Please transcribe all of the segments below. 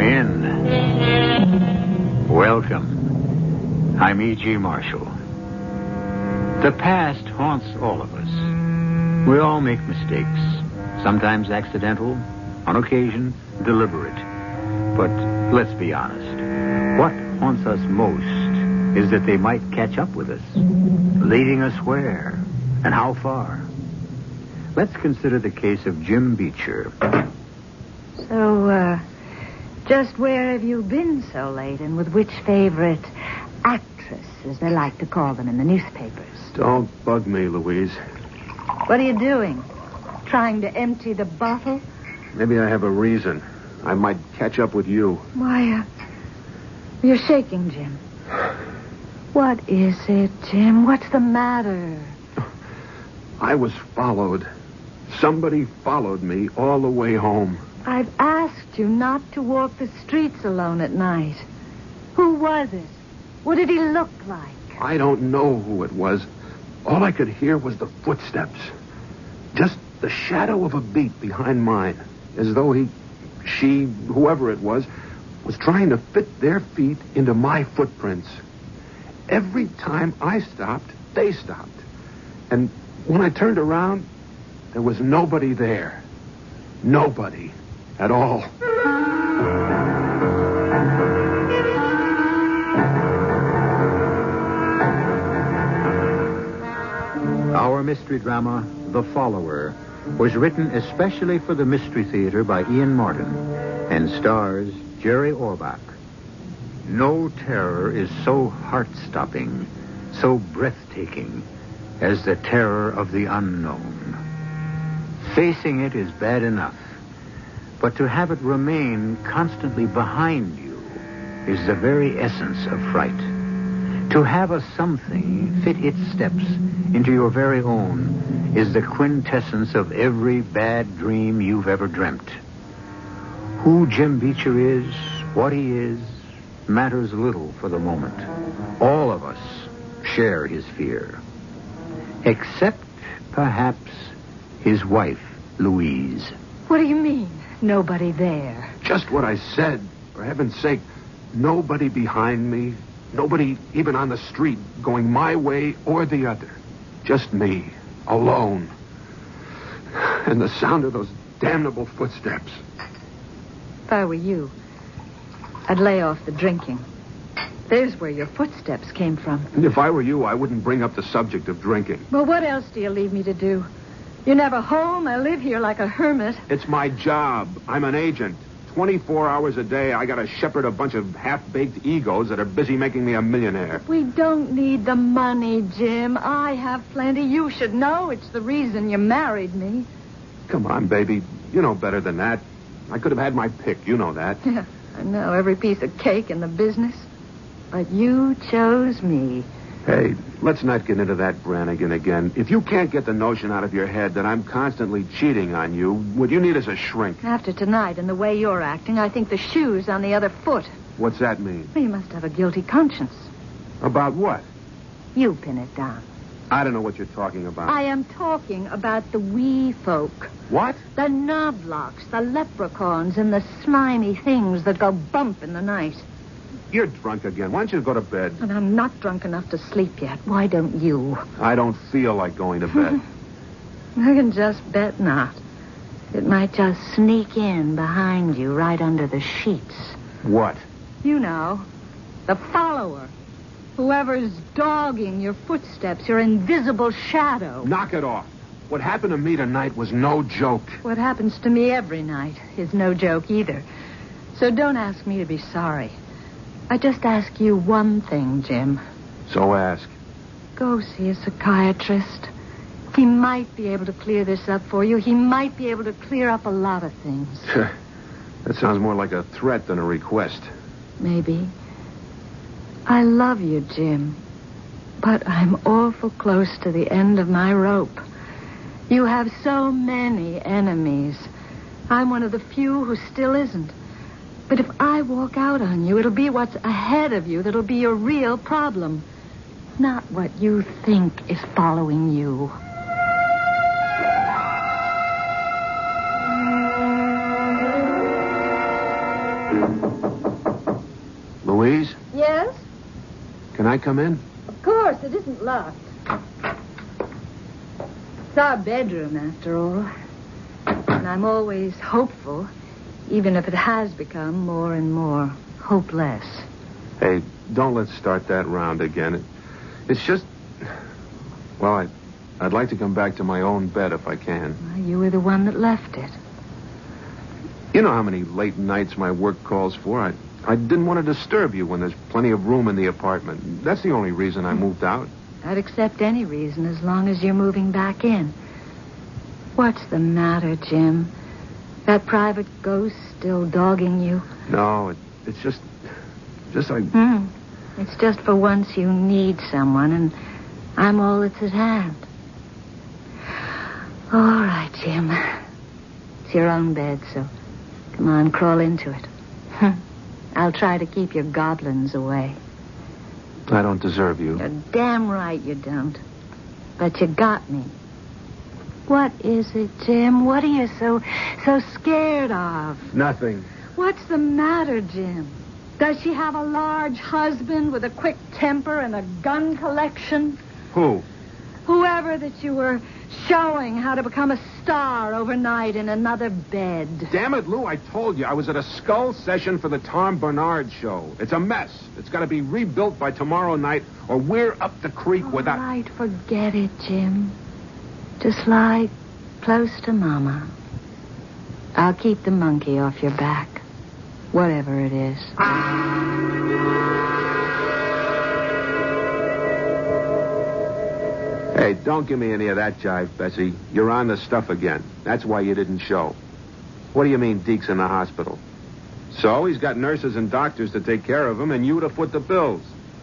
in. Welcome. I'm E.G. Marshall. The past haunts all of us. We all make mistakes, sometimes accidental, on occasion deliberate. But let's be honest. What haunts us most is that they might catch up with us, leading us where and how far. Let's consider the case of Jim Beecher. So, just where have you been so late, and with which favorite actress, as they like to call them in the newspapers? Don't bug me, Louise. What are you doing? Trying to empty the bottle? Maybe I have a reason. I might catch up with you. Why, you're shaking, Jim. What is it, Jim? What's the matter? I was followed. Somebody followed me all the way home. I've asked you not to walk the streets alone at night. Who was it? What did he look like? I don't know who it was. All I could hear was the footsteps. Just the shadow of a beat behind mine. As though she, whoever it was trying to fit their feet into my footprints. Every time I stopped, they stopped. And when I turned around, there was nobody there. Nobody at all. Our mystery drama, The Follower, was written especially for the Mystery Theater by Ian Martin and stars Jerry Orbach. No terror is so heart-stopping, so breathtaking as the terror of the unknown. Facing it is bad enough, but to have it remain constantly behind you is the very essence of fright. To have a something fit its steps into your very own is the quintessence of every bad dream you've ever dreamt. Who Jim Beecher is, what he is, matters little for the moment. All of us share his fear. Except, perhaps, his wife, Louise. What do you mean, nobody there? Just what I said. For heaven's sake, nobody behind me. Nobody even on the street going my way or the other. Just me, alone. And the sound of those damnable footsteps. If I were you, I'd lay off the drinking. There's where your footsteps came from. If I were you, I wouldn't bring up the subject of drinking. Well, what else do you leave me to do? You're never home. I live here like a hermit. It's my job. I'm an agent. 24 hours a day, I gotta shepherd a bunch of half-baked egos that are busy making me a millionaire. We don't need the money, Jim. I have plenty. You should know it's the reason you married me. Come on, baby. You know better than that. I could have had my pick. You know that. Yeah, I know every piece of cake in the business. But you chose me. Hey, let's not get into that Brannigan again. If you can't get the notion out of your head that I'm constantly cheating on you, what you need is a shrink. After tonight and the way you're acting, I think the shoe's on the other foot. What's that mean? Well, you must have a guilty conscience. About what? You pin it down. I don't know what you're talking about. I am talking about the wee folk. What? The knobblocks, the leprechauns, and the slimy things that go bump in the night. You're drunk again. Why don't you go to bed? And I'm not drunk enough to sleep yet. Why don't you? I don't feel like going to bed. I can just bet not. It might just sneak in behind you right under the sheets. What? You know, the follower. Whoever's dogging your footsteps, your invisible shadow. Knock it off. What happened to me tonight was no joke. What happens to me every night is no joke either. So don't ask me to be sorry. I just ask you one thing, Jim. So ask. Go see a psychiatrist. He might be able to clear this up for you. He might be able to clear up a lot of things. That sounds more like a threat than a request. Maybe. I love you, Jim. But I'm awful close to the end of my rope. You have so many enemies. I'm one of the few who still isn't. But if I walk out on you, it'll be what's ahead of you that'll be your real problem. Not what you think is following you. I come in? Of course, it isn't locked. It's our bedroom, after all. And I'm always hopeful, even if it has become more and more hopeless. Hey, don't let's start that round again. It's just... Well, I'd like to come back to my own bed if I can. Well, you were the one that left it. You know how many late nights my work calls for? I didn't want to disturb you when there's plenty of room in the apartment. That's the only reason I moved out. I'd accept any reason as long as you're moving back in. What's the matter, Jim? That private ghost still dogging you? No, it's just like... It's just for once you need someone, and I'm all that's at hand. All right, Jim. It's your own bed, so come on, crawl into it. I'll try to keep your goblins away. I don't deserve you. You're damn right you don't. But you got me. What is it, Jim? What are you so scared of? Nothing. What's the matter, Jim? Does she have a large husband with a quick temper and a gun collection? Who? Whoever that you were showing how to become a star overnight in another bed. Damn it, Lou, I told you. I was at a skull session for the Tom Bernard show. It's a mess. It's got to be rebuilt by tomorrow night, or we're up the creek without... All right, forget it, Jim. Just lie close to Mama. I'll keep the monkey off your back, whatever it is. Hey, don't give me any of that jive, Bessie. You're on the stuff again. That's why you didn't show. What do you mean Deke's in the hospital? So he's got nurses and doctors to take care of him, and you to foot the bills.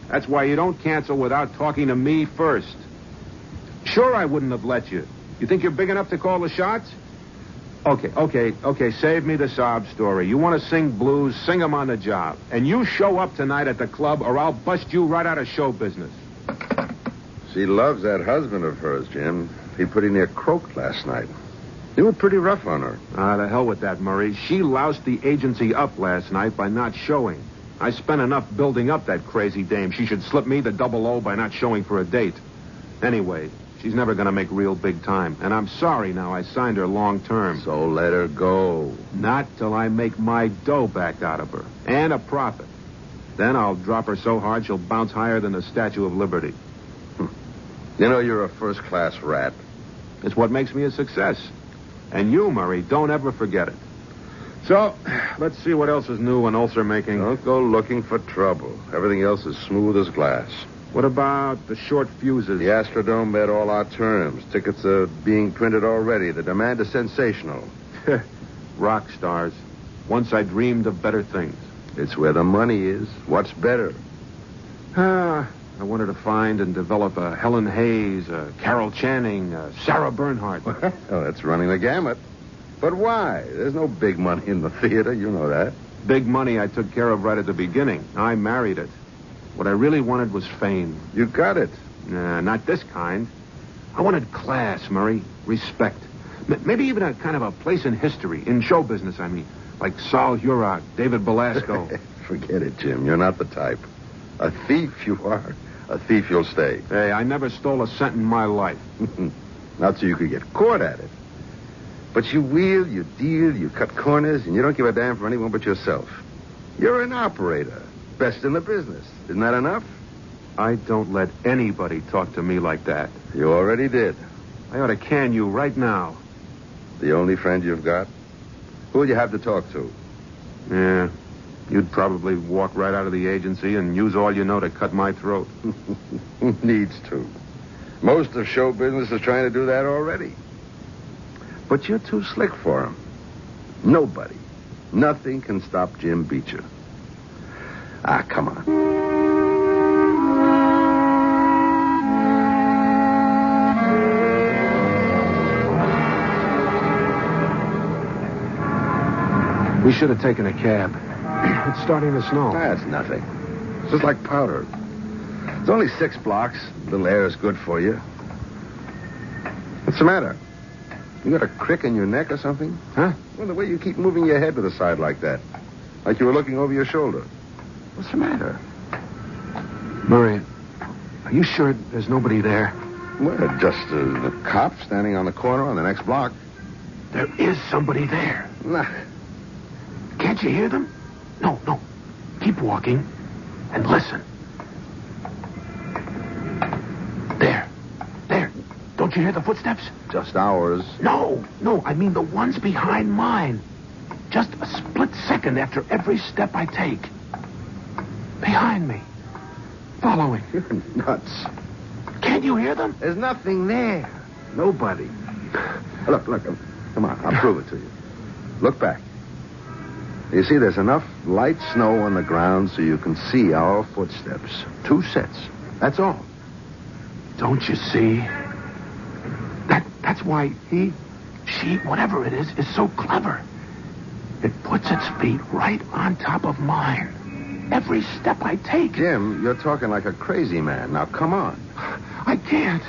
That's why you don't cancel without talking to me first. Sure, I wouldn't have let you. You think you're big enough to call the shots? Okay, save me the sob story. You want to sing blues, sing them on the job. And you show up tonight at the club, or I'll bust you right out of show business. She loves that husband of hers, Jim. He pretty near croaked last night. You were pretty rough on her. The hell with that, Murray. She loused the agency up last night by not showing. I spent enough building up that crazy dame. She should slip me the double O by not showing for a date. Anyway, she's never going to make real big time. And I'm sorry now I signed her long term. So let her go. Not till I make my dough back out of her. And a profit. Then I'll drop her so hard she'll bounce higher than the Statue of Liberty. You know you're a first-class rat. It's what makes me a success. And you, Murray, don't ever forget it. So, let's see what else is new in ulcer making. Don't go looking for trouble. Everything else is smooth as glass. What about the short fuses? The Astrodome met all our terms. Tickets are being printed already. The demand is sensational. Rock stars. Once I dreamed of better things. It's where the money is. What's better? I wanted to find and develop a Helen Hayes, a Carol Channing, a Sarah Bernhardt. Oh, that's running the gamut. But why? There's no big money in the theater. You know that. Big money I took care of right at the beginning. I married it. What I really wanted was fame. You got it. Nah, not this kind. I wanted class, Murray. Respect. Maybe even a kind of a place in history. In show business, I mean. Like Saul Hurok, David Belasco. Forget it, Jim. You're not the type. A thief you are. A thief you'll stay. Hey, I never stole a cent in my life. Not so you could get caught at it. But you wheel, you deal, you cut corners, and you don't give a damn for anyone but yourself. You're an operator. Best in the business. Isn't that enough? I don't let anybody talk to me like that. You already did. I ought to can you right now. The only friend you've got? Who'll you have to talk to? Yeah. You'd probably walk right out of the agency and use all you know to cut my throat. Who needs to? Most of show business is trying to do that already. But you're too slick for him. Nobody. Nothing can stop Jim Beecher. Come on. We should have taken a cab. It's starting to snow. That's nothing. It's just like powder. It's only 6 blocks. A little air is good for you. What's the matter? You got a crick in your neck or something? Huh? Well, the way you keep moving your head to the side like that. Like you were looking over your shoulder. What's the matter? Murray, Are you sure there's nobody there? Well, just the cop standing on the corner on the next block. There is somebody there. Nah. Can't you hear them? No. Keep walking and listen. There. Don't you hear the footsteps? Just ours. No. I mean the ones behind mine. Just a split second after every step I take. Behind me. Following. You're nuts. Can't you hear them? There's nothing there. Nobody. Look. Come on, I'll prove it to you. Look back. You see, there's enough light snow on the ground so you can see our footsteps. 2 sets. That's all. Don't you see? That's why she, whatever it is so clever. It puts its feet right on top of mine. Every step I take. Jim, you're talking like a crazy man. Now, come on. I can't.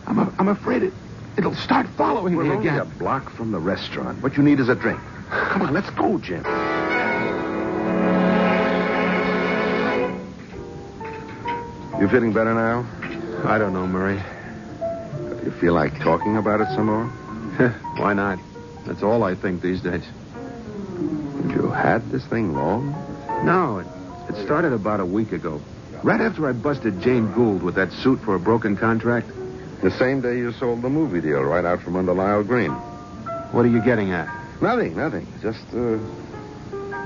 I'm afraid it'll start following me We're again. only a block from the restaurant. What you need is a drink. Come on, let's go, Jim. You feeling better now? I don't know, Murray. Do you feel like talking about it some more? Why not? That's all I think these days. Have you had this thing long? No, it started about a week ago. Right after I busted Jane Gould with that suit for a broken contract. The same day you sold the movie deal right out from under Lyle Green. What are you getting at? Nothing. Just, I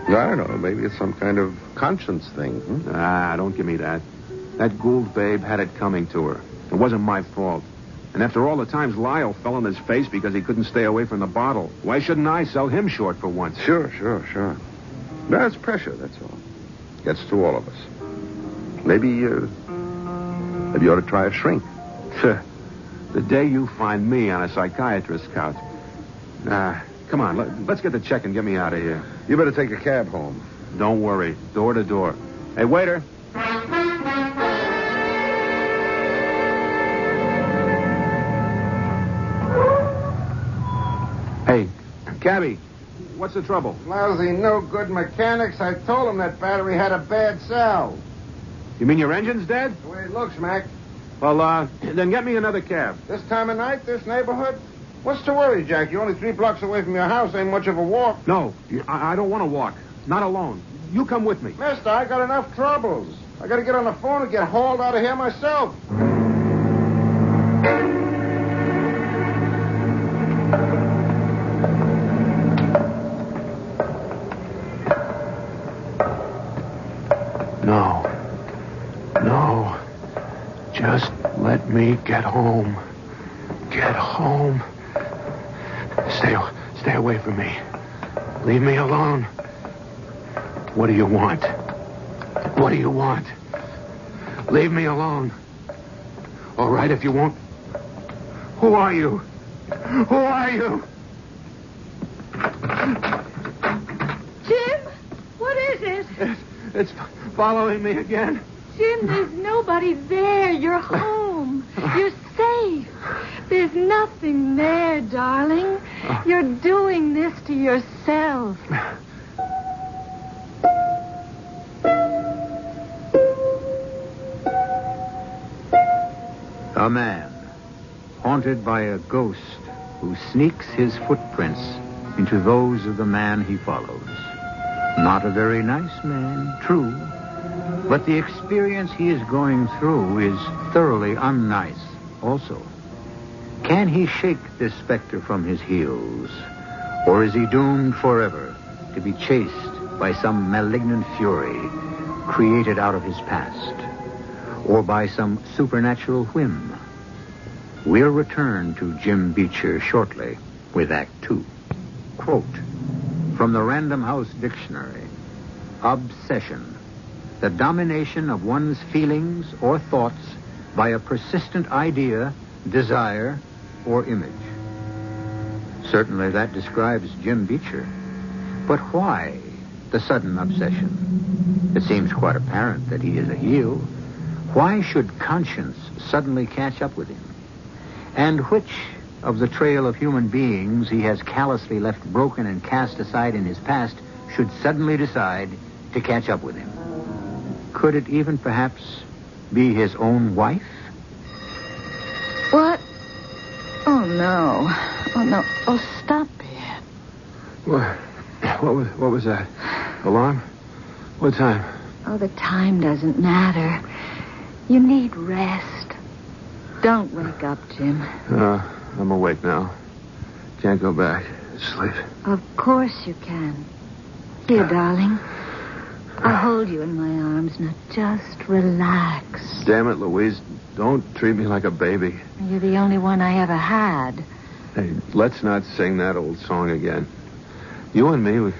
don't know. Maybe it's some kind of conscience thing. Don't give me that. That Gould babe had it coming to her. It wasn't my fault. And after all the times Lyle fell on his face because he couldn't stay away from the bottle, why shouldn't I sell him short for once? Sure. That's pressure, that's all. Gets to all of us. Maybe you ought to try a shrink. The day you find me on a psychiatrist's couch. Come on, let's get the check and get me out of here. You better take a cab home. Don't worry. Door to door. Hey, waiter. Hey, cabbie, what's the trouble? Lousy, no good mechanics. I told him that battery had a bad cell. You mean your engine's dead? The way it looks, Mac. Well, then get me another cab. This time of night, this neighborhood? What's to worry, Jack? You're only 3 blocks away from your house. Ain't much of a walk. No, I don't want to walk. Not alone. You come with me. Mister, I got enough troubles. I got to get on the phone and get hauled out of here myself. No. Just let me get home. Get home. Stay away from me. Leave me alone. What do you want? What do you want? Leave me alone. All right, if you won't. Who are you? Who are you? Jim, what is it? It's following me again. Jim, there's nobody there. You're home. You're safe. There's nothing there, darling. You're doing this to yourself. A man, haunted by a ghost who sneaks his footprints into those of the man he follows. Not a very nice man, true, but the experience he is going through is thoroughly unnice also. Can he shake this specter from his heels, or is he doomed forever to be chased by some malignant fury created out of his past, or by some supernatural whim? We'll return to Jim Beecher shortly with Act 2. Quote from the Random House Dictionary: obsession, the domination of one's feelings or thoughts by a persistent idea, desire, or image. Certainly that describes Jim Beecher. But why the sudden obsession? It seems quite apparent that he is a heel. Why should conscience suddenly catch up with him? And which of the trail of human beings he has callously left broken and cast aside in his past should suddenly decide to catch up with him? Could it even perhaps be his own wife? What? Oh, no. Oh, no. Oh, stop it. What was that? Alarm? What time? Oh, the time doesn't matter. You need rest. Don't wake up, Jim. I'm awake now. Can't go back. Sleep. Of course you can. Here, darling. I'll hold you in my arms. Now, just relax. Damn it, Louise. Don't treat me like a baby. You're the only one I ever had. Hey, let's not sing that old song again. You and me,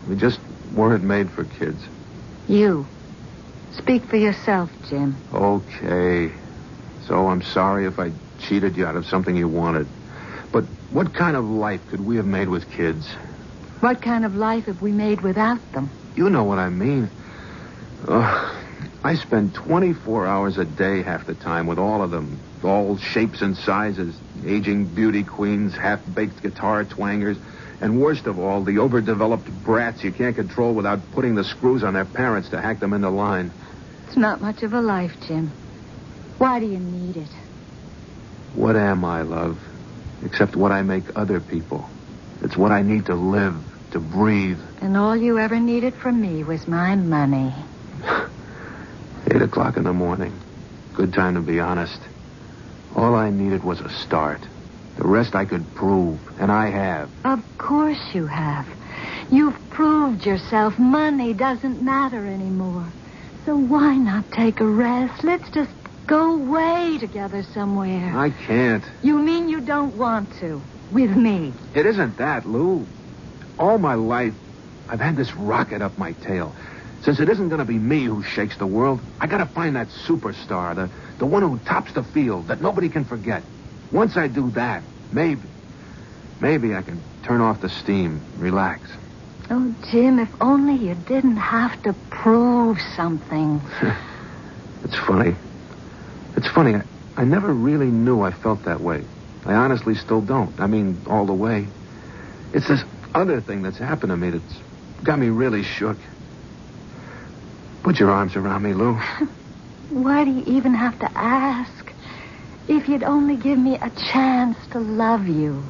we just weren't made for kids. You. Speak for yourself, Jim. Okay. So I'm sorry if I cheated you out of something you wanted. But what kind of life could we have made with kids? What kind of life have we made without them? You know what I mean. I spend 24 hours a day half the time with all of them. All shapes and sizes. Aging beauty queens, half-baked guitar twangers, and worst of all, the overdeveloped brats you can't control without putting the screws on their parents to hack them into line. It's not much of a life, Jim. Why do you need it? What am I, love? Except what I make other people. It's what I need to live, to breathe. And all you ever needed from me was my money. 8 o'clock in the morning. Good time to be honest. All I needed was a start. The rest I could prove, and I have. Of course you have. You've proved yourself. Money doesn't matter anymore. So why not take a rest? Let's just go away together somewhere. I can't. You mean you don't want to? With me? It isn't that, Lou. All my life, I've had this rocket up my tail. Since it isn't going to be me who shakes the world, I got to find that superstar, the one who tops the field, that nobody can forget. Once I do that, maybe I can turn off the steam, relax. Oh, Jim, if only you didn't have to prove something. It's funny. It's funny. I never really knew I felt that way. I honestly still don't. I mean, all the way. It's this other thing that's happened to me that's got me really shook. Put your arms around me, Lou. Why do you even have to ask? If you'd only give me a chance to love you.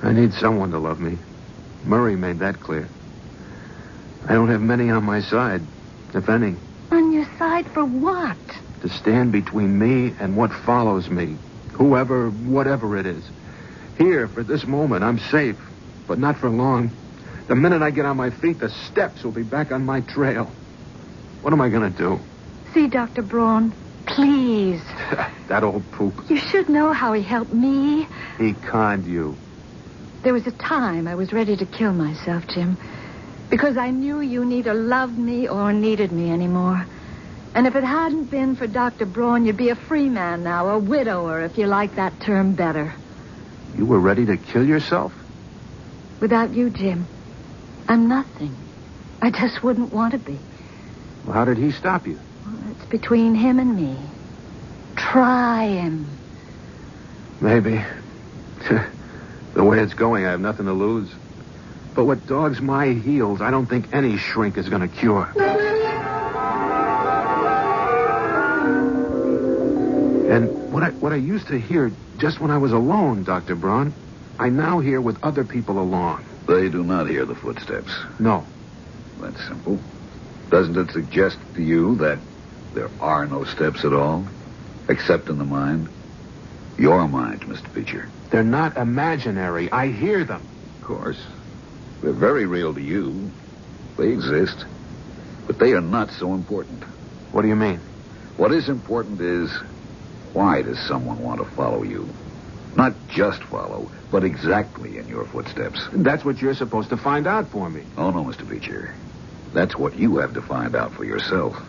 I need someone to love me. Murray made that clear. I don't have many on my side, if any. On your side for what? To stand between me and what follows me. Whoever, whatever it is. Here, for this moment, I'm safe. But not for long. The minute I get on my feet, the steps will be back on my trail. What am I going to do? See Dr. Braun, please. That old poop. You should know how he helped me. He conned you. There was a time I was ready to kill myself, Jim. Because I knew you neither loved me or needed me anymore. And if it hadn't been for Dr. Braun, you'd be a free man now, a widower, if you like that term better. You were ready to kill yourself? Without you, Jim, I'm nothing. I just wouldn't want to be. Well, how did he stop you? Well, it's between him and me. Try him. Maybe. The way it's going, I have nothing to lose. But what dogs my heels, I don't think any shrink is going to cure. And what I used to hear just when I was alone, Dr. Braun, I now hear with other people along. They do not hear the footsteps. No. That's simple. Doesn't it suggest to you that there are no steps at all, except in the mind? Your mind, Mr. Beecher. They're not imaginary. I hear them. Of course. They're very real to you. They exist. But they are not so important. What do you mean? What is important is, why does someone want to follow you? Not just follow, but exactly in your footsteps. That's what you're supposed to find out for me. Oh, no, Mr. Beecher. That's what you have to find out for yourself.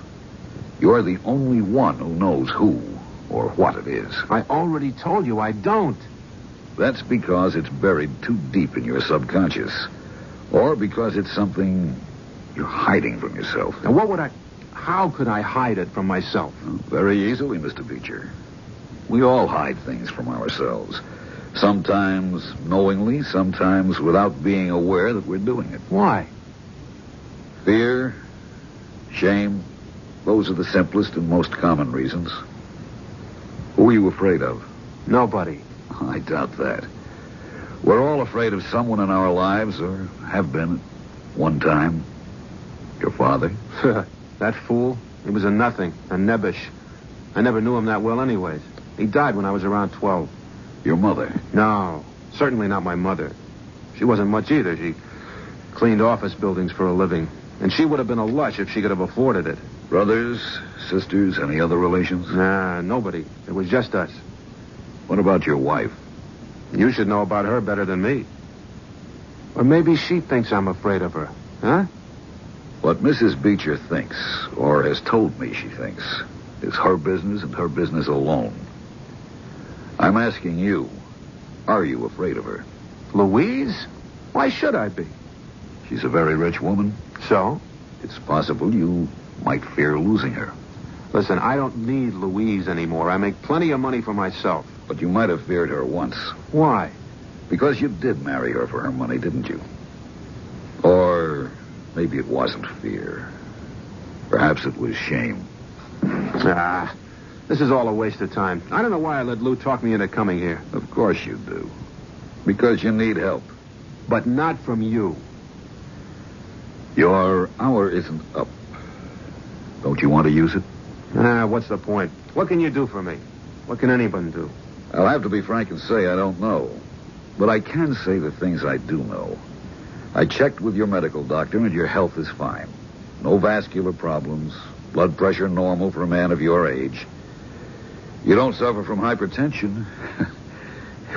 You're the only one who knows who or what it is. I already told you I don't. That's because it's buried too deep in your subconscious. Or because it's something you're hiding from yourself. Now, how could I hide it from myself? Well, very easily, Mr. Beecher. We all hide things from ourselves. Sometimes knowingly, sometimes without being aware that we're doing it. Why? Fear, shame, Those are the simplest and most common reasons. Who are you afraid of? Nobody. I doubt that. We're all afraid of someone in our lives, or have been at one time. Your father? That fool? He was a nothing, a nebbish. I never knew him that well anyways. He died when I was around 12. Your mother? No, certainly not my mother. She wasn't much either. She cleaned office buildings for a living. And she would have been a lush if she could have afforded it. Brothers, sisters, any other relations? Nah, nobody. It was just us. What about your wife? You should know about her better than me. Or maybe she thinks I'm afraid of her. Huh? What Mrs. Beecher thinks, or has told me she thinks, is her business and her business alone. I'm asking you, are you afraid of her? Louise? Why should I be? She's a very rich woman. So? It's possible you might fear losing her. Listen, I don't need Louise anymore. I make plenty of money for myself. But you might have feared her once. Why? Because you did marry her for her money, didn't you? Or maybe it wasn't fear. Perhaps it was shame. This is all a waste of time. I don't know why I let Lou talk me into coming here. Of course you do. Because you need help. But not from you. Your hour isn't up. Don't you want to use it? What's the point? What can you do for me? What can anyone do? I'll have to be frank and say I don't know. But I can say the things I do know. I checked with your medical doctor, and your health is fine. No vascular problems. Blood pressure normal for a man of your age. You don't suffer from hypertension,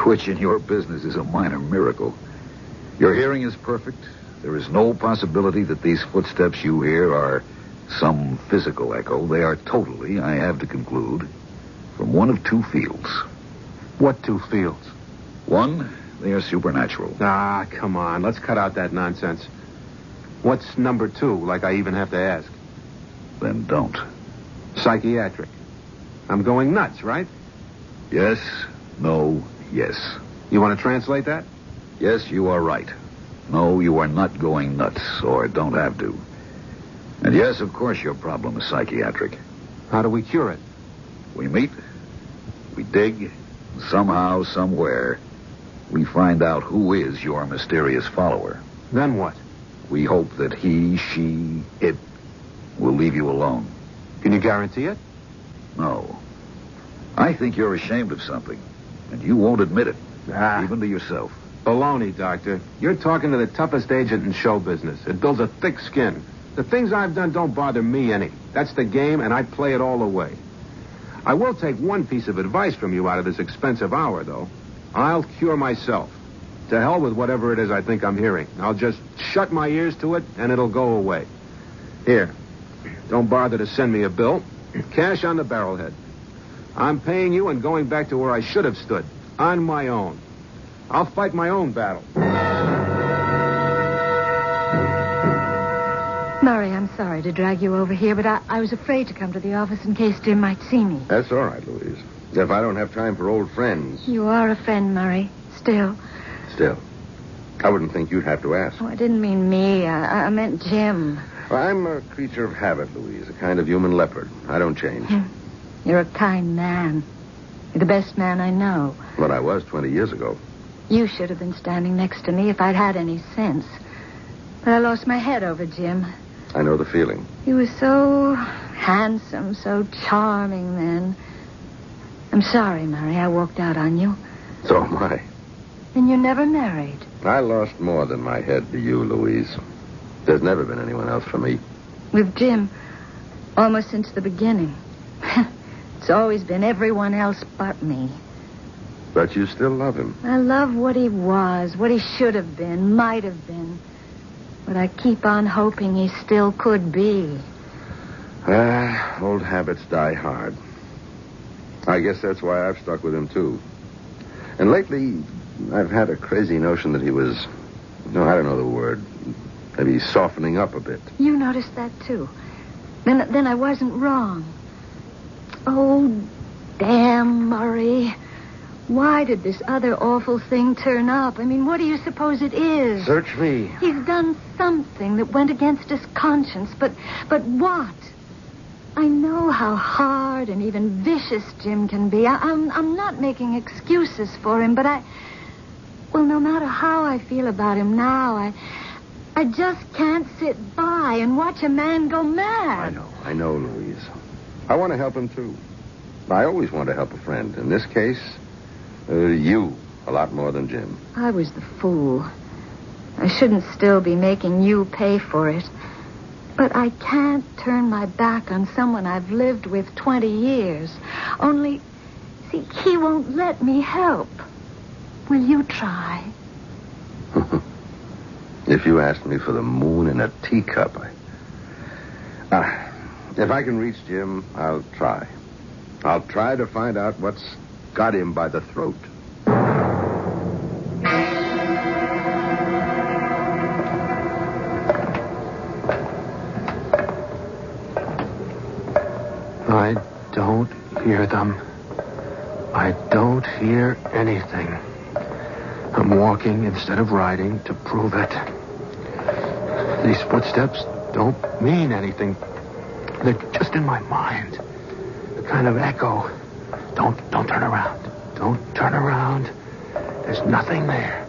which in your business is a minor miracle. Your hearing is perfect. There is no possibility that these footsteps you hear are some physical echo. They are totally, I have to conclude, from one of two fields. What two fields? One, they are supernatural. Come on. Let's cut out that nonsense. What's number two, like I even have to ask? Then don't. Psychiatric. I'm going nuts, right? Yes, no, yes. You want to translate that? Yes, you are right. No, you are not going nuts, or don't have to. And yes, of course, your problem is psychiatric. How do we cure it? We meet, we dig, somehow, somewhere, we find out who is your mysterious follower. Then what? We hope that he, she, it will leave you alone. Can you guarantee it? No. I think you're ashamed of something, and you won't admit it, even to yourself. Baloney, Doctor. You're talking to the toughest agent in show business. It builds a thick skin. The things I've done don't bother me any. That's the game, and I play it all the way. I will take one piece of advice from you out of this expensive hour, though. I'll cure myself. To hell with whatever it is I think I'm hearing. I'll just shut my ears to it, and it'll go away. Here. Don't bother to send me a bill. Cash on the barrelhead. I'm paying you and going back to where I should have stood. On my own. I'll fight my own battle. Murray, I'm sorry to drag you over here, but I was afraid to come to the office in case Jim might see me. That's all right, Louise. If I don't have time for old friends. You are a friend, Murray. Still. I wouldn't think you'd have to ask. Oh, I didn't mean me. I meant Jim. Well, I'm a creature of habit, Louise. A kind of human leopard. I don't change. You're a kind man. You're the best man I know. But I was 20 years ago. You should have been standing next to me if I'd had any sense. But I lost my head over Jim. I know the feeling. He was so handsome, so charming then. I'm sorry, Murray. I walked out on you. So am I. And you never married. I lost more than my head to you, Louise. There's never been anyone else for me. With Jim, almost since the beginning. It's always been everyone else but me. But you still love him. I love what he was, what he should have been, might have been. But I keep on hoping he still could be. Old habits die hard. I guess that's why I've stuck with him, too. And lately, I've had a crazy notion that he was... No, I don't know the word. Maybe softening up a bit. You noticed that, too. Then I wasn't wrong. Oh, damn, Murray. Why did this other awful thing turn up? I mean, what do you suppose it is? Search me. He's done something that went against his conscience, but what? I know how hard and even vicious Jim can be. I'm not making excuses for him, but well, no matter how I feel about him now, I just can't sit by and watch a man go mad. I know, Louise. I want to help him, too. I always want to help a friend. In this case, you, a lot more than Jim. I was the fool. I shouldn't still be making you pay for it. But I can't turn my back on someone I've lived with 20 years. Only, see, he won't let me help. Will you try? If you asked me for the moon in a teacup, if I can reach Jim, I'll try. I'll try to find out what's got him by the throat. I don't hear them. I don't hear anything. I'm walking instead of riding to prove it. These footsteps don't mean anything. They're just in my mind. A kind of echo. Don't turn around. Don't turn around. There's nothing there.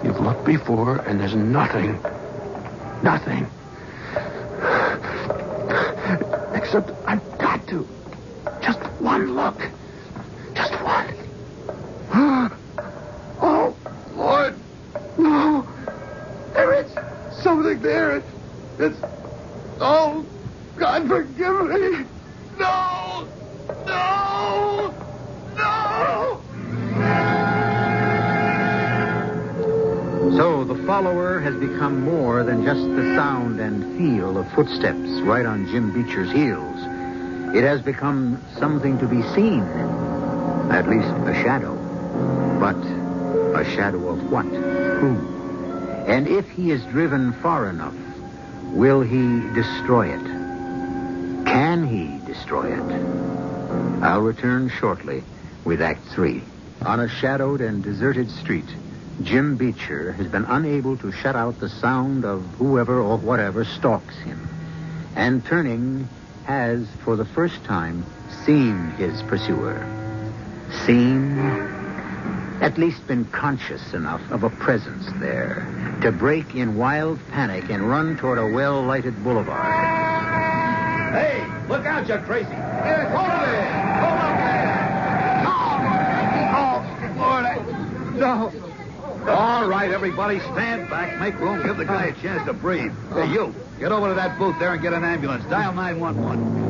You've looked before, and there's nothing. Nothing. Except I've got to. Just one look. Just one. Oh, Lord. No. There is something there. It's... Oh, God, forgive me. No. No. No. So the follower has become more than just the sound and feel of footsteps right on Jim Beecher's heels. It has become something to be seen. At least a shadow. But a shadow of what? Who? And if he is driven far enough, will he destroy it? Can he destroy it? I'll return shortly with Act 3. On a shadowed and deserted street, Jim Beecher has been unable to shut out the sound of whoever or whatever stalks him. And turning, has, for the first time, seen his pursuer. Seen, at least been conscious enough of a presence there to break in wild panic and run toward a well-lighted boulevard. Hey, look out, you crazy. Hold up there. Oh, Lord. No. All right, everybody, stand back. Make room. Give the guy a chance to breathe. Hey, you, get over to that booth there and get an ambulance. Dial 911.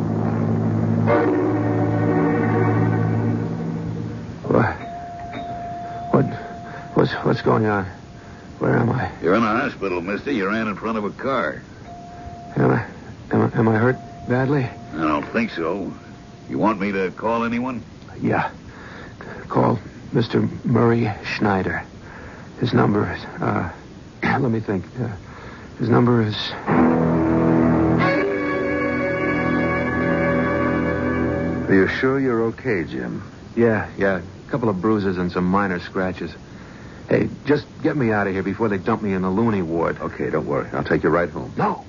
What's going on? Where am I? You're in a hospital, mister. You ran in front of a car. Am I hurt badly? I don't think so. You want me to call anyone? Yeah. Call Mr. Murray Schneider. His number is, let me think. His number is... Are you sure you're okay, Jim? Yeah. A couple of bruises and some minor scratches. Hey, just get me out of here before they dump me in the loony ward. Okay, don't worry. I'll take you right home. No.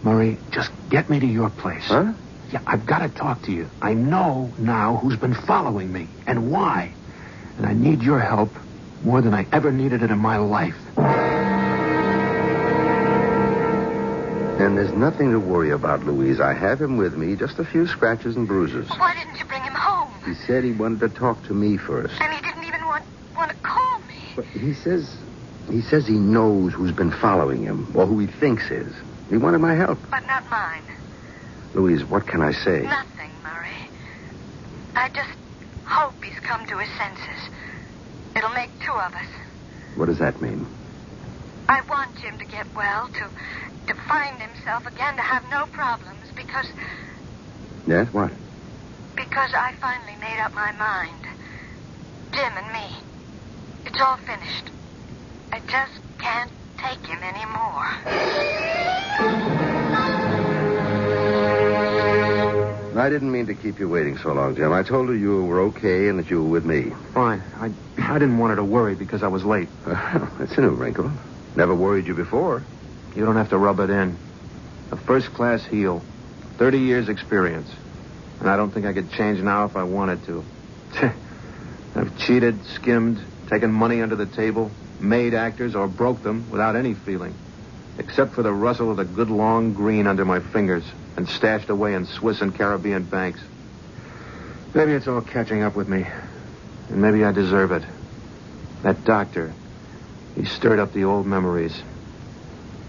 Murray, just get me to your place. Huh? Yeah, I've got to talk to you. I know now who's been following me and why. And I need your help more than I ever needed it in my life. And there's nothing to worry about, Louise. I have him with me, just a few scratches and bruises. Why didn't you bring him home? He said he wanted to talk to me first. And he didn't even want to call me. But he says he knows who's been following him, or who he thinks is. He wanted my help. But not mine. Louise, what can I say? Nothing, Murray. I just hope he's come to his senses. It'll make two of us. What does that mean? I want Jim to get well, to find himself again, to have no problems, because... Yes, what? Because I finally made up my mind. Jim and me. It's all finished. I just can't take him anymore. I didn't mean to keep you waiting so long, Jim. I told her you were okay and that you were with me. Fine. I didn't want her to worry because I was late. That's a new wrinkle. Never worried you before. You don't have to rub it in. A first-class heel. 30 years experience. And I don't think I could change now if I wanted to. I've cheated, skimmed, taken money under the table, made actors, or broke them without any feeling. Except for the rustle of the good long green under my fingers and stashed away in Swiss and Caribbean banks. Maybe it's all catching up with me. And maybe I deserve it. That doctor, he stirred up the old memories.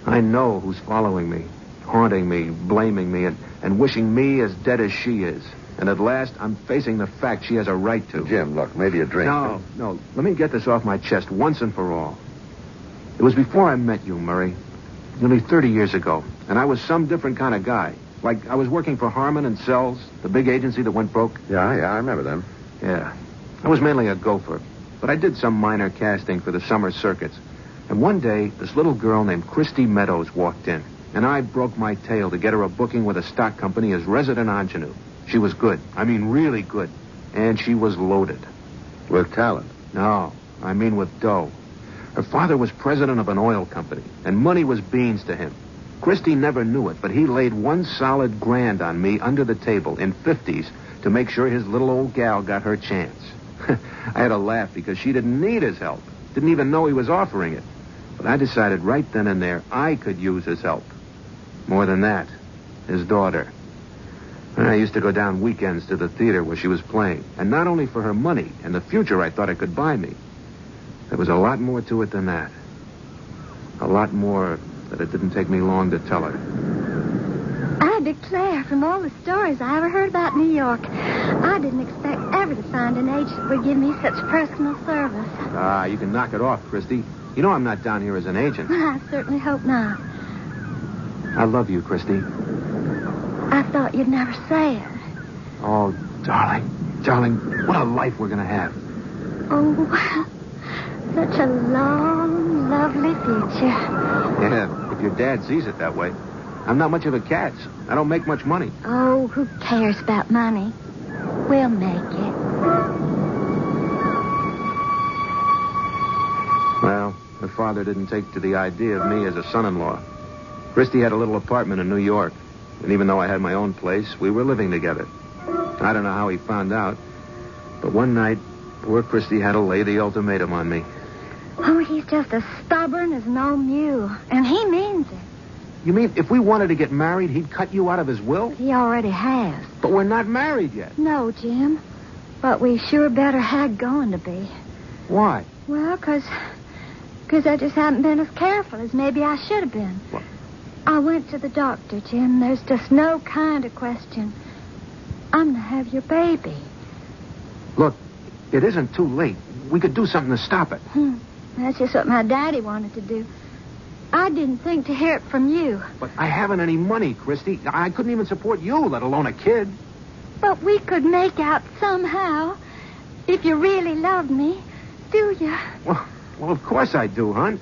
I know who's following me, haunting me, blaming me, and wishing me as dead as she is. And at last, I'm facing the fact she has a right to. Jim, look, maybe a drink. No. Let me get this off my chest once and for all. It was before I met you, Murray. Nearly 30 years ago. And I was some different kind of guy. Like, I was working for Harmon and Sells, the big agency that went broke. Yeah, I remember them. Yeah. I was mainly a gopher. But I did some minor casting for the summer circuits. And one day, this little girl named Christy Meadows walked in. And I broke my tail to get her a booking with a stock company as resident ingenue. She was good. I mean, really good. And she was loaded. With talent? No, I mean with dough. Her father was president of an oil company, and money was beans to him. Christy never knew it, but he laid one solid grand on me under the table in 50s to make sure his little old gal got her chance. I had a laugh because she didn't need his help. Didn't even know he was offering it. But I decided right then and there I could use his help. More than that, his daughter. And I used to go down weekends to the theater where she was playing. And not only for her money and the future I thought it could buy me. There was a lot more to it than that. A lot more that it didn't take me long to tell her. I declare, from all the stories I ever heard about New York, I didn't expect ever to find an agent that would give me such personal service. Ah, you can knock it off, Christy. You know I'm not down here as an agent. I certainly hope not. I love you, Christy. I thought you'd never say it. Oh, darling, what a life we're going to have. Oh, such a long, lovely future. Yeah, if your dad sees it that way. I'm not much of a catch. I don't make much money. Oh, who cares about money? We'll make it. Well, her father didn't take to the idea of me as a son-in-law. Christy had a little apartment in New York. And even though I had my own place, we were living together. I don't know how he found out. But one night, poor Christy had to lay the ultimatum on me. Oh, he's just as stubborn as an old mule. And he means it. You mean if we wanted to get married, he'd cut you out of his will? He already has. But we're not married yet. No, Jim. But we sure better had going to be. Why? Well, because I just haven't been as careful as maybe I should have been. What? I went to the doctor, Jim. There's just no kind of question. I'm going to have your baby. Look, it isn't too late. We could do something to stop it. That's just what my daddy wanted to do. I didn't think to hear it from you. But I haven't any money, Christy. I couldn't even support you, let alone a kid. But we could make out somehow. If you really loved me, do you? Well, of course I do, hon.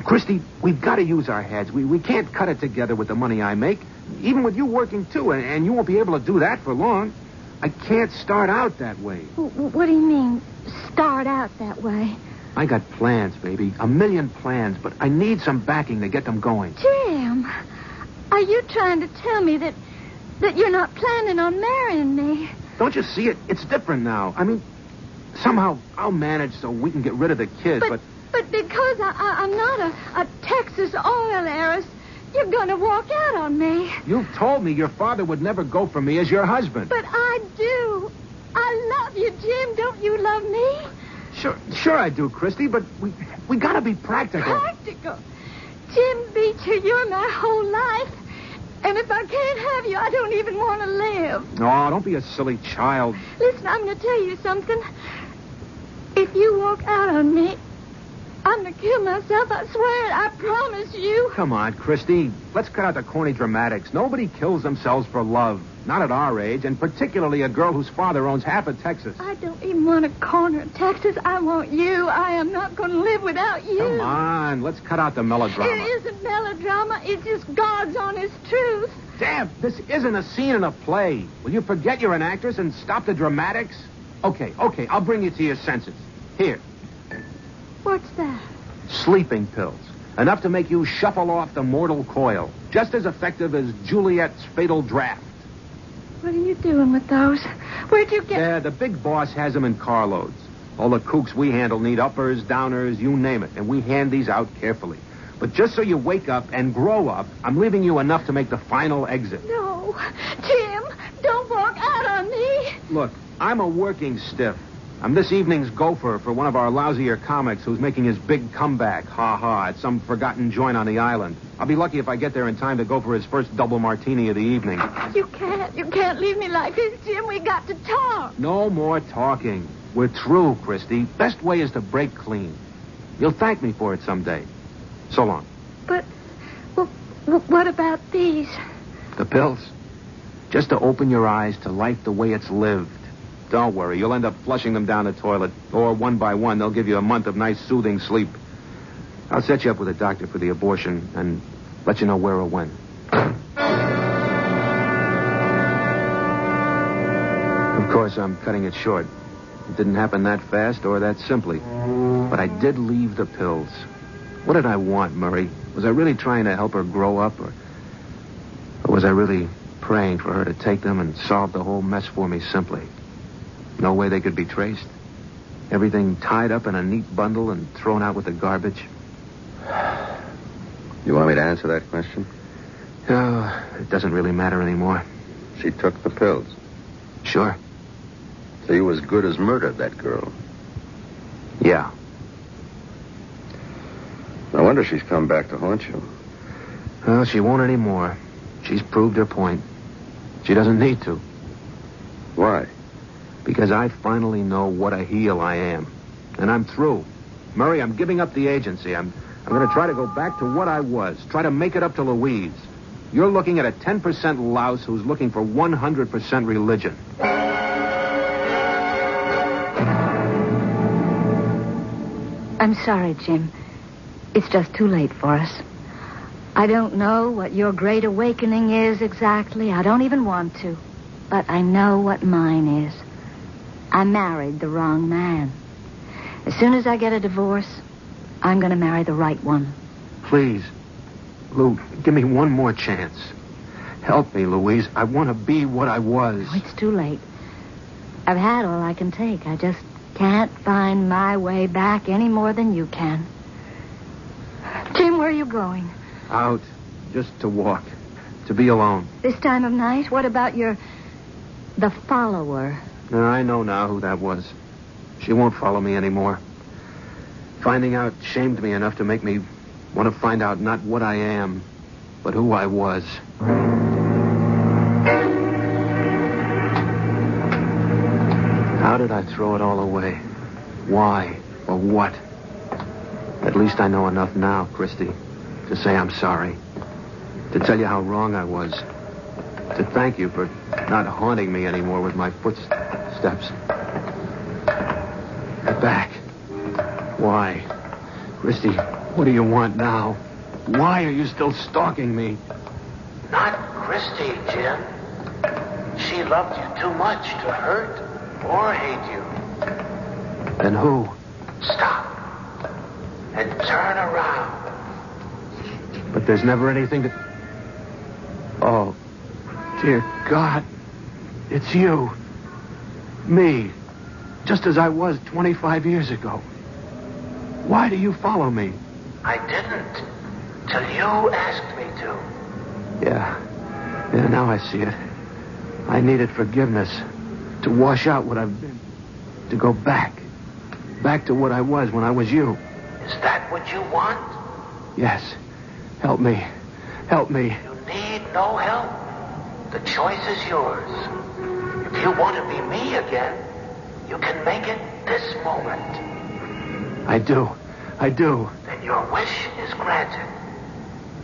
Christy, we've got to use our heads. We can't cut it together with the money I make. Even with you working, too, and you won't be able to do that for long. I can't start out that way. What do you mean, start out that way? I got plans, baby. 1,000,000 plans, but I need some backing to get them going. Jim, are you trying to tell me that you're not planning on marrying me? Don't you see it? It's different now. I mean, somehow I'll manage so we can get rid of the kid, but... But because I'm not a Texas oil heiress, you're going to walk out on me. You've told me your father would never go for me as your husband. But I do. I love you, Jim. Don't you love me? Sure I do, Christy, but we got to be practical. Practical? Jim Beecher, you're my whole life. And if I can't have you, I don't even want to live. No, don't be a silly child. Listen, I'm going to tell you something. If you walk out on me, I'm going to kill myself. I swear it. I promise you. Come on, Christy. Let's cut out the corny dramatics. Nobody kills themselves for love. Not at our age, and particularly a girl whose father owns half of Texas. I don't even want a corner of Texas. I want you. I am not going to live without you. Come on. Let's cut out the melodrama. It isn't melodrama. It's just God's honest truth. Damn, this isn't a scene in a play. Will you forget you're an actress and stop the dramatics? Okay. I'll bring you to your senses. Here. What's that? Sleeping pills. Enough to make you shuffle off the mortal coil. Just as effective as Juliet's fatal draft. What are you doing with those? Where'd you get... Yeah, the big boss has them in carloads. All the kooks we handle need uppers, downers, you name it. And we hand these out carefully. But just so you wake up and grow up, I'm leaving you enough to make the final exit. No. Jim, don't walk out on me. Look, I'm a working stiff. I'm this evening's gopher for one of our lousier comics who's making his big comeback, ha-ha, at some forgotten joint on the island. I'll be lucky if I get there in time to go for his first double martini of the evening. You can't leave me like this, Jim. We got to talk. No more talking. We're through, Christy. Best way is to break clean. You'll thank me for it someday. So long. But, what about these? The pills? Just to open your eyes to life the way it's lived. Don't worry, you'll end up flushing them down the toilet. Or one by one, they'll give you a month of nice, soothing sleep. I'll set you up with a doctor for the abortion and let you know where or when. Of course, I'm cutting it short. It didn't happen that fast or that simply. But I did leave the pills. What did I want, Murray? Was I really trying to help her grow up, or was I really praying for her to take them and solve the whole mess for me simply? No way they could be traced. Everything tied up in a neat bundle and thrown out with the garbage. You want me to answer that question? Oh, it doesn't really matter anymore. She took the pills. Sure. So you as good as murdered that girl. Yeah. No wonder she's come back to haunt you. Well, she won't anymore. She's proved her point. She doesn't need to. Why? Because I finally know what a heel I am. And I'm through. Murray, I'm giving up the agency. I'm going to try to go back to what I was. Try to make it up to Louise. You're looking at a 10% louse who's looking for 100% religion. I'm sorry, Jim. It's just too late for us. I don't know what your great awakening is exactly. I don't even want to. But I know what mine is. I married the wrong man. As soon as I get a divorce, I'm going to marry the right one. Please, Lou, give me one more chance. Help me, Louise. I want to be what I was. Oh, it's too late. I've had all I can take. I just can't find my way back any more than you can. Jim, where are you going? Out. Just to walk. To be alone. This time of night? What about the follower? I know now who that was. She won't follow me anymore. Finding out shamed me enough to make me want to find out not what I am, but who I was. How did I throw it all away? Why or what? At least I know enough now, Christy, to say I'm sorry. To tell you how wrong I was. To thank you for not haunting me anymore with my footsteps. Get back. Why? Christy, what do you want now? Why are you still stalking me? Not Christy, Jim. She loved you too much to hurt or hate you. Then who? Stop. And turn around. But there's never anything to... Oh, dear God. It's you. Me. Just as I was 25 years ago. Why do you follow me? I didn't. Till you asked me to. Yeah, now I see it. I needed forgiveness. To wash out what I've been. To go back. Back to what I was when I was you. Is that what you want? Yes. Help me. Help me. You need no help. The choice is yours. If you want to be me again, you can make it this moment. I do. Then your wish is granted.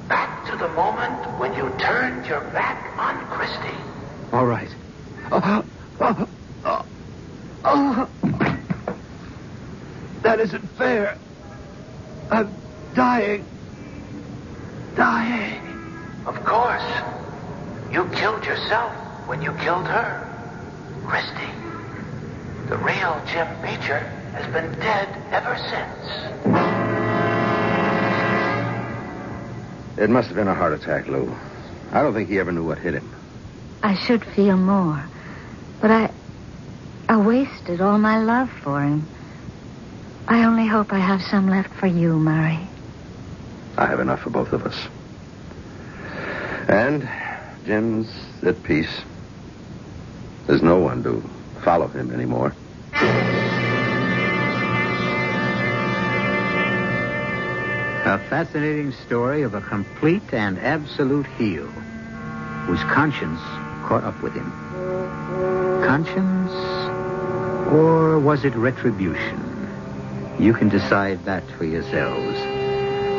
Back to the moment when you turned your back on Christy. All right. That isn't fair. I'm dying. Of course. You killed yourself when you killed her. Christy. The real Jim Beecher has been dead ever since. It must have been a heart attack, Lou. I don't think he ever knew what hit him. I should feel more. But I wasted all my love for him. I only hope I have some left for you, Murray. I have enough for both of us. And Jim's at peace. There's no one to follow him anymore. A fascinating story of a complete and absolute heel whose conscience caught up with him. Conscience, or was it retribution? You can decide that for yourselves.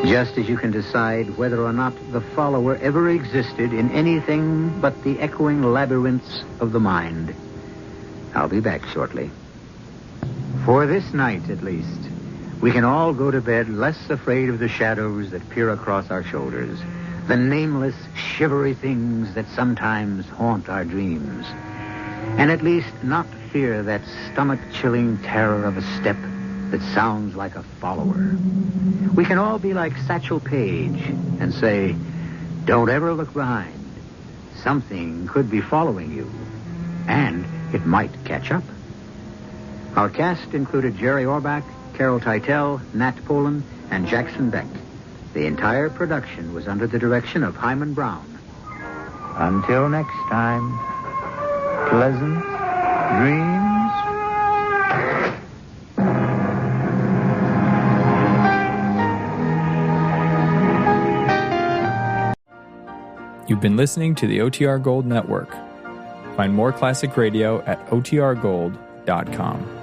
Just as you can decide whether or not the follower ever existed in anything but the echoing labyrinths of the mind. I'll be back shortly. For this night, at least, we can all go to bed less afraid of the shadows that peer across our shoulders, the nameless, shivery things that sometimes haunt our dreams, and at least not fear that stomach-chilling terror of a step that sounds like a follower. We can all be like Satchel Paige and say, don't ever look behind. Something could be following you, and it might catch up. Our cast included Jerry Orbach, Carol Teitel, Nat Polen, and Jackson Beck. The entire production was under the direction of Hyman Brown. Until next time, pleasant dreams. You've been listening to the OTR Gold Network. Find more classic radio at otrgold.com.